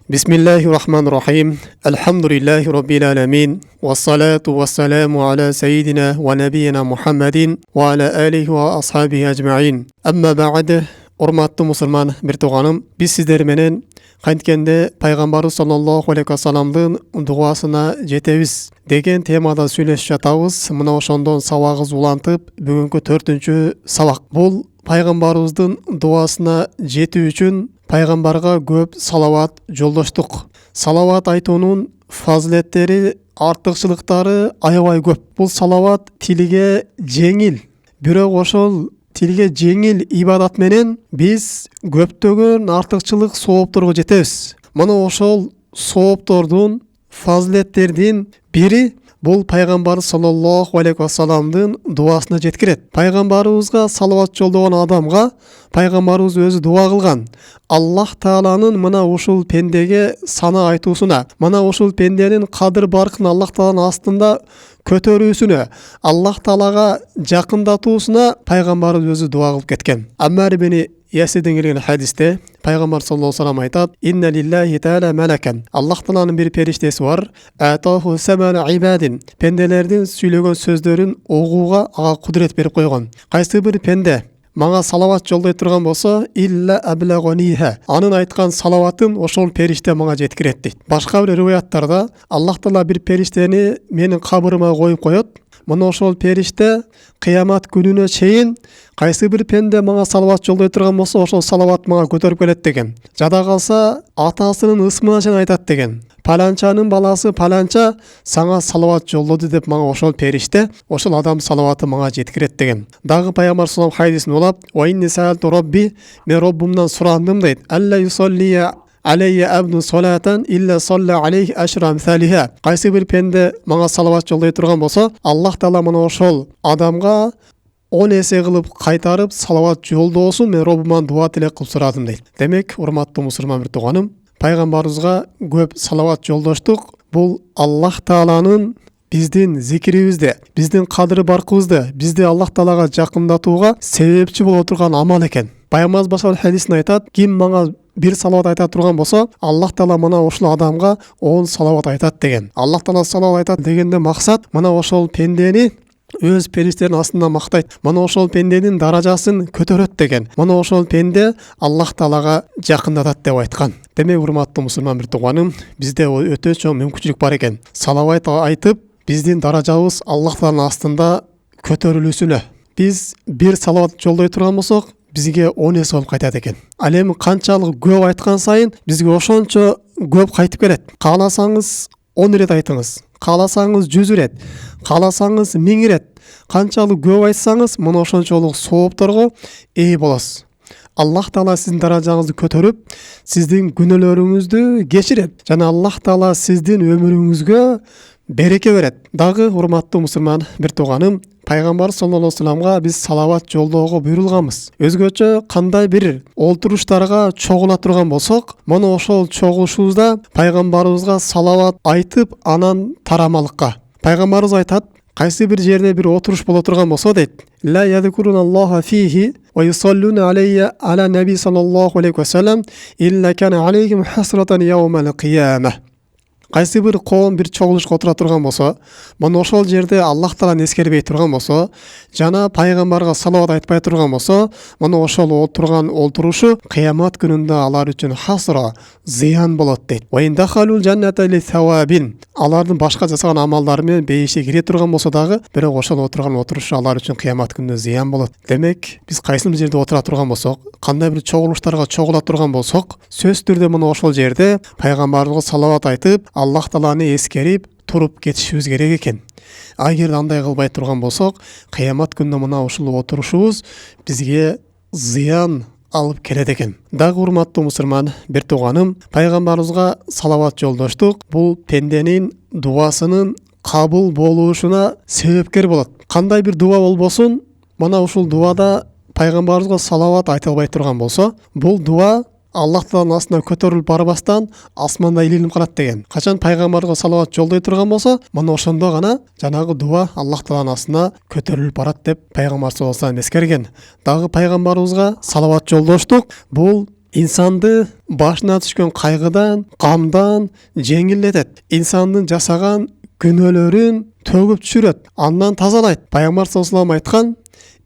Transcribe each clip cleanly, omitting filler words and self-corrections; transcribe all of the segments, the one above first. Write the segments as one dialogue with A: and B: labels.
A: Bismillahirrahmanirrahim. Elhamdülillahi Rabbil alemin. Ve salatu ve selamu ala seyyidina ve nebiyyina Muhammedin ve ala alihi ve ashabihi ecma'in. Amma ba'de, urmatlı musulman bir tuğanım, biz sizler menen kantkende Peygamber sallallahu aleyhi ve sellem'din duasına jetebіз деген темада сөйлешіп жатабыз. Мына ошондон сабагыбыз улантып, бүгүнкү 4-чү сабак. Бул пайгамбарыбыздын дуасына жетүү үчүн пайгамбарга көп салават жолдоштук. Салават айтуунун фазилеттери, артыкчылыктары аябай көп. Бул салават тилге жеңил, бирок ошол тилге жеңил ибадат менен биз көптөгөн артыкчылык соопторго жетебиз. Мына ошол сооптордун, фазилеттердин бири бул пайгамбар саллаллаху алейхи ва салламдын дуасына жеткирет. Пайгамбарыбызга салават жолдогон адамга пайгамбарыбыз өзү дуа кылган. Аллах Тааланын мына ушул пендеге сана айтуусуна, мына ушул пенденин кадыр баркын Аллах Тааланын астында көтөрүүсүнө, Аллах Таалага жакындатуусуна пайгамбарыбыз өзү дуа кылып кеткен. Аммар бини Ясиден келген хадисте пайгамбар саллаллаху алейхи ва саллям айтат: "Инна лиллахи таала малакан." Аллах Тааланын бир периштеси бар. "Атаху самана ибадин." Пенделердин сүйлөгөн сөздөрүн угууга ага кудурет берип койгон. Кайсы бир пенде мага салават жолдой турган болсо, илля аблагониха. Анын айткан салаватын ошол периште мага жеткирет дейт. Башка бир риваяттарда Аллах Таала бир периштени менин кабырыма коюп коет. Мына ошол периште кыямат күнүнө чейин кайсы бир пенде мага салават жолдой турган болсо, ошол салават мага көтөрүп келет деген. Жада калса атасынын ысмына чейин айтат деген. Паланчанын баласы паланча сага салават жолдоду деп мага ошол периште, ошол адам салаваты мага жеткирет деген. Дагы пайгамбар саллаллаху алейхи ва саллям хадисин улап: "Ва инни саалту робби", мен Роббумдан сурандым дейт. "Алла юсалли алейя абду салатан илля салла алейхи ашра амсалиха." Кайсы бир пенде мага салават жолдой турган болсо, Аллах Таала мына ошол адамга 10 эсе кылып кайтарып салават жолдоосун мен Роббуман дуа тилек кылып сурадым дейт. Демек, урматтуу мусулман бир тууганым, пайгамбарыбызга көп салават жолдоштук. Бул Аллах Тааланын биздин зикирибизде, биздин кадыры баркыбызды, бизди Аллах Таалага жакындатууга себепчи боло турган амал экен. Пайгамбарыбыз башка хадисин айтат: "Ким мага бир салават айта турган болсо, Аллах Таала мына ошол адамга 10 салават айтат" деген. Аллах Таала салават айтат дегенде максат мына ошол пендени өз периштеринин астында мактайт. Мына ошол пенденин даражасын көтөрөт деген. Мына ошол пенде Аллах Таалага жакындатат деп айткан. Демек, урматтуу мусулман бир тууганым, бизде өтө чоң мүмкүнчүлүк бар экен. Салават айтып, биздин даражабыз Аллах Тааланын астында көтөрүлүүсүнө. Биз бир салават жолдой турган болсок, бизге 10 эсе болуп кайтат экен. Ал эми канчалык көп айткан сайын бизге ошончо көп кайтып келет. Кааласаңыз 10 ирет айтыңыз, кааласаңыз 100 ирет, кааласаңыз 1000 ирет. Канчалык көп айтсаңыз, мына ошончолук соопторго ээ болосуз. Аллах Таала сиздин даражаңызды көтөрүп, сиздин күнөөлөрүңүздү кечирет жана Аллах Таала сиздин өмүрүңүзгө береке берет. Дагы, урматтуу мусулман бир тууганым, пайгамбар саллаллаху алейхи ва салламга биз салават жолдоого буйрулганбыз. Өзгөчө кандай бир олтуруштарга чогула турган болсок, мына ошол чогулушубузда пайгамбарыбызга салават айтып, анан тарамалыкка. Пайгамбарыбыз айтат: "Кайсы бир жерде бир отуруш боло турган болсо" дейт, "Ла ядкуруналлаха фихи ва юсаллуна алейя ала наби саллаллаху алейхи ва саллям илля кана алейхим хасратан яумал кияма." Кайсы бир коом бир чогулушка отура турган болсо, мына ошол жерде Аллах Тааланы эскербей турган болсо, жана пайгамбарга салават айтпай турган болсо, мына ошол отурган олтурушу кыямат күнүндө алар үчүн хасра, зыян болот дейт. "Ва индахалул жанната ли савабин." Алардын башка жасаган амалдары менен бейишке кире турган болсо дагы, бирок ошол отурган отурушу алар үчүн кыямат күнүндө зыян болот. Демек, биз кайсы бир жерде отура турган болсок, кандай бир чогулуштарга чогула турган болсок, сөзсүз түрдө мына ошол жерде пайгамбарга салават айтып, Аллах Тааланы эскерип туруп кетишибиз керек экен. Агер андай кылбай турган болсок, кыямат күнүндө мына ушул отурушубуз бизге зыян алып келет экен. Дагы, урматтуу мусулман бир тууганым, пайгамбарыбызга салават жолдоштук бул пенденин дуасынын кабыл болушуна себепкер болот. Кандай бир дуа болбосун, мына ушул дуада пайгамбарыбызга салават айта албай турган болсо, бул дуа Аллах Тааланын астына көтөрүлүп барбастан асманда илинип калат деген. Качан пайгамбарга салават жолдой турган болсо, мына ошондо гана жанагы дуа Аллах Тааланын астына көтөрүлүп барат деп пайгамбар саллаллаху алейхи ва саллям эскерген. Дагы пайгамбарыбызга салават жолдоштук бул insanды башына түшкөн кайгыдан, камдан жеңилдетет. Инсандын жасаган күнөөлөрүн төгүп түшүрөт, андан тазалайт. Пайгамбар саллаллаху алейхи айткан: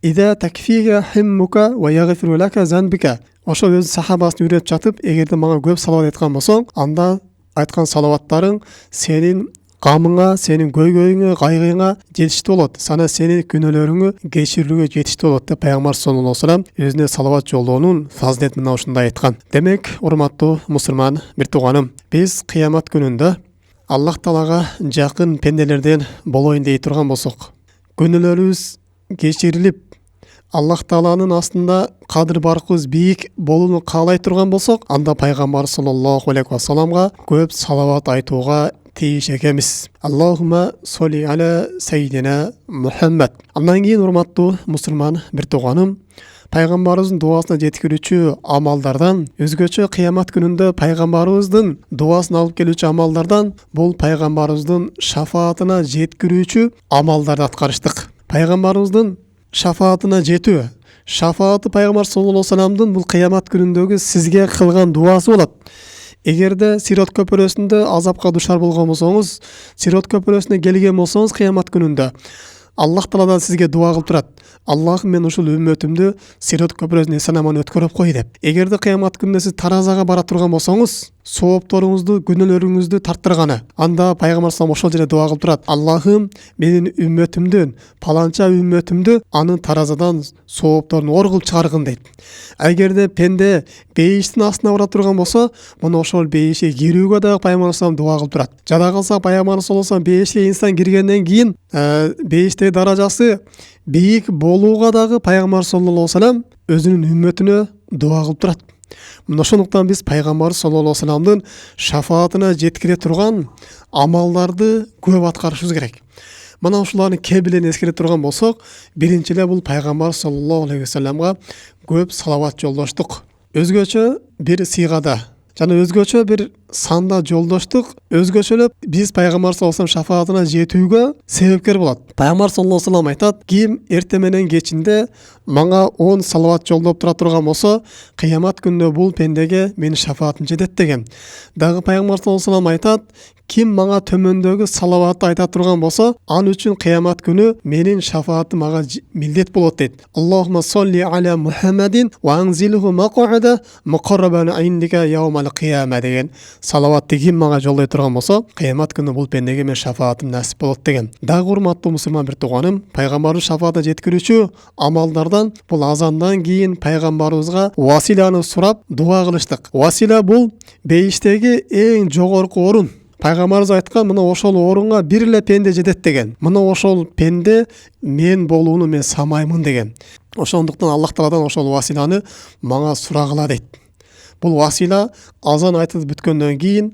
A: "Ида такфига химмука ва ягфиру лака занбика." Ошо өз сахабасын үйрөтүп жатып, эгерде мага көп салават айткан болсоң, анда айткан салаваттарың сенин камыңа, сенин көйгөйүңө, кайгыңа жетиштүү болот. Сана сенин күнөөлөрүңү кечирүүгө жетиштүү болот деп Пайгамбар саллаллаху алейхи вассалам өзүнө салават жолдоонун фазилетин мына ушундай айткан. Демек, урматтуу мусулман бир тууганым, биз кыямат күнүндө Аллах Таалага жакын пенделерден болоюн дей турган болсок, күнөөлөрүбүз кечирилип, Аллах Тааланын астында кадыр баркыбыз бийик болууну каалай турган болсок, анда Пайгамбар саллаллаху алейхи вассаламга көп салават айтууга тийиш экенбиз. Аллахумма солли аля сайидина Мухаммад. Андан кийин урматтуу мусулман бир тууганым, пайгамбарыбыздын дуасына жеткирүүчү амалдардан, өзгөчө кыямат күнүндө пайгамбарыбыздын дуасын алып келүүчү амалдардан бул пайгамбарыбыздын шафаатына жеткирүүчү амалдарды аткарыштык. Пайгамбарыбыздын шафаатына жетүү, шафааты пайгамбар саллаллаху алейхи вассаламдын бул кыямат күнүндөгү сизге кылган дуасы болот. Эгерде Сирот көпүрөсүндө азапка душар болгон болсоңуз, Сирот көпүрөсүнө келген болсоңуз, кыямат күнүндө Аллах Тааладан сизге дуа кылып турат: "Аллахым, мен ушул үммөтүмдү Сирот көпүрөсүнөн эсен аман өткөрүп кой" деп. Эгерде кыямат күнүндө сиз таразага бара турган болсоңуз, соопторуңузду, күнөөлөрүңүздү тарттырганы, анда пайгамбар саллаллаху ошол жерде дуа кылып турат: "Аллахым, менин үммөтүмдүн, паланча үммөтүмдү анын таразадан соопторун ор кылып чыгаргын" дейт. Эгерде пенде бейиштин астына бара турган болсо, мына ошол бейишке кирүүгө дагы пайгамбар саллаллаху дуа кылып турат. Жада калса пайгамбар саллаллаху алейхи бейишке инсан киргенден кийин бейиштеги даражасы бийик болууга дагы пайгамбар саллаллаху алейхи өзүнүн үммөтүнө дуа кылып турат. Мына ошондуктан биз пайгамбар саллаллаху алейхи шафаатына жеткире турган амалдарды көп аткарышыбыз керек. Мына ушулардын кээ бирин эскере турган болсок, биринчи эле бул пайгамбар саллаллаху алейхи вассаламга көп салават жолдоштук. Өзгөчө бир сыйгада жана өзгөчө бир санда жолдоштук, өзгөчө эле биз пайгамбар саллаллаху алейхи шафаатына жетүүгө себепкер болот. Пайгамбар саллаллаху алейхи айтат: "Ким эрте менен кечинде мага 10 салават жолдоп тура турган болсо, кыямат күнүндө бул пендеге менин шафаатым жетет" деген. Дагы пайгамбар саллаллаху алейхи айтат: "Ким мага төмөндөгү салаватты айта турган болсо, ал үчүн кыямат күнү менин шафаатым мага милдет болот" дейт. Аллахумма солли аля Мухаммадин ва анзилху мақъада муқаррабан индика яумал кияма деген салаватты ким мага жолдой турган болсо, кыямат күнү бул пендеге мен шафаатым насип болот деген. Дагы урматтуу мусулман бир тууганым, пайгамбардын шафаатына жеткирүүчү амалдардан бул азандан кийин пайгамбарыбызга василаны сурап дуа кылыштык. Васила бул бейиштеги эң жогорку орун. Пайгамбарыбыз айткан: "Мына ошол орунга бир эле пенде жетет" деген. Мына ошол пенде мен болууну мен самаймын деген. Ошондуктан Аллах Тааладан ошол василаны мага сурагыла дейт. Бул васила азан айтылып бүткөндөн кийин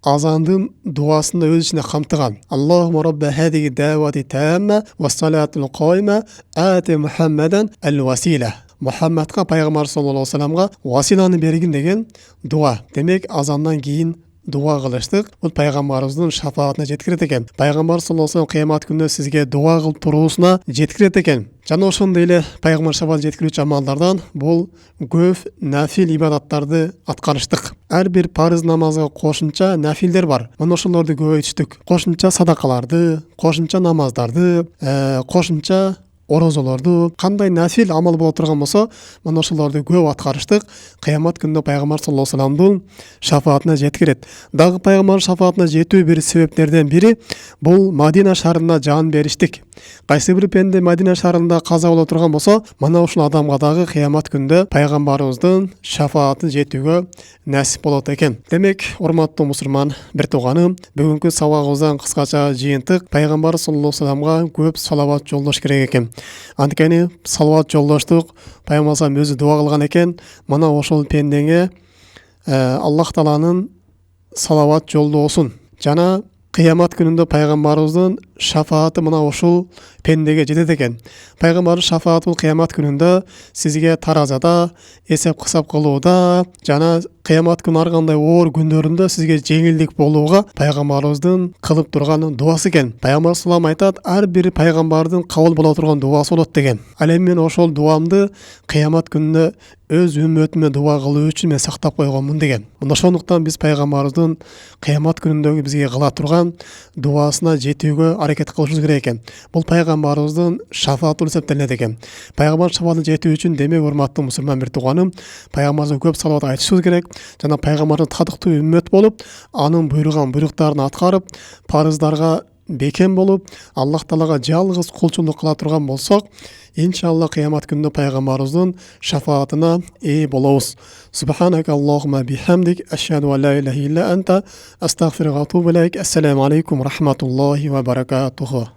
A: азандын дуасында өз ичине камтыган. Аллахумма рабба хадиги даавати тамма ва салатул кайма ати Мухаммадан ал-васила. Мухаммадка, пайгамбар саллаллаху алейхи вассаламга василаны бергин деген дуа. Демек, азандан кийин дуа кылыштык. Бул пайгамбарыбыздын шафаатына жеткирет экен. Пайгамбар саллаллаху алейхи кыямат күнүндө сизге дуа кылып туруусуна жеткирет экен. Жана ошондой эле пайгамбар шафаат жеткирүүчү амалдардан бул көп нафил ибадаттарды аткарыштык. Ар бир парыз намазга кошумча нафилдер бар. Мына ошолорду көбөйтүштүк. Кошумча садакаларды, кошумча намаздарды, кошумча орозолорду, кандай нафил амал боло турган болсо, мына ошолорду көп аткарыштык. Кыямат күнүндө пайгамбар саллаллаху алейхи вассаламдын шафаатына жеткирет. Дагы пайгамбар шафаатына жетүү бир себептерден бири бул Мадина шаарында жан бериштик. Кайсы бир пенде Мадина шаарында каза боло турган болсо, мына ушул адамга дагы кыямат күнүндө пайгамбарыбыздын шафааты жетүүгө насип болот экен. Демек, урматтуу мусулман бир тууганым, бүгүнкү сабагыбыздан кыскача жыйынтык: пайгамбар саллаллаху алейхи вассаламга көп салават жолдош керек экен. Анткени салават жолдоштук пайгамбар өзү дуа кылган экен. Мына ошол пендеге Аллах Тааланын салават жолдоосун жана Kıyamat gününde Peygamberimizin şafaati mına uşul pendege jetedi eken. Peygamberimiz şafaati bul kıyamat gününde sizge tarazada, esep kısap kılууda, jana kıyamat günü argандай oor gündөрүндө sizge жеңилдик болууга Peygamberimizin kılıp durgan duası eken. Peygamber sallam aytat, her bir peygamberдің kabul bola turgan duası bolot деген. Ал эми мен ошол дуамды кыямат күнүнө өз үммөтүмө дуа кылуу үчүн мен сактап койгонмун деген. Мына ошондуктан биз пайгамбарыбыздын кыямат күнүндөгү бизге кыла турган дуасына жетүүгө аракет кылышыбыз керек экен. Бул пайгамбарыбыздын шафааты болуп эсептелинет экен. Пайгамбар шафаатына жетүү үчүн демек урматтуу мусулман бир тууганым, пайгамбарыбызга көп салават айтышыбыз керек. Жана пайгамбардын татыктуу үммөт болуп, анын буйруган буйруктарын аткарып, парыздарга бекем болуп, Аллах Таалага жалгыз кулчулук кыла турган болсок, иншалла кыямат күнүндө пайгамбарыбыздын шафаатына ээ болобуз. Субханака Аллахумма бихамдик, ашхаду ан ла илаха илля анта, астагфирука ва атубу илейк. Ассаламу алейкум ва рахматуллахи ва баракатуху.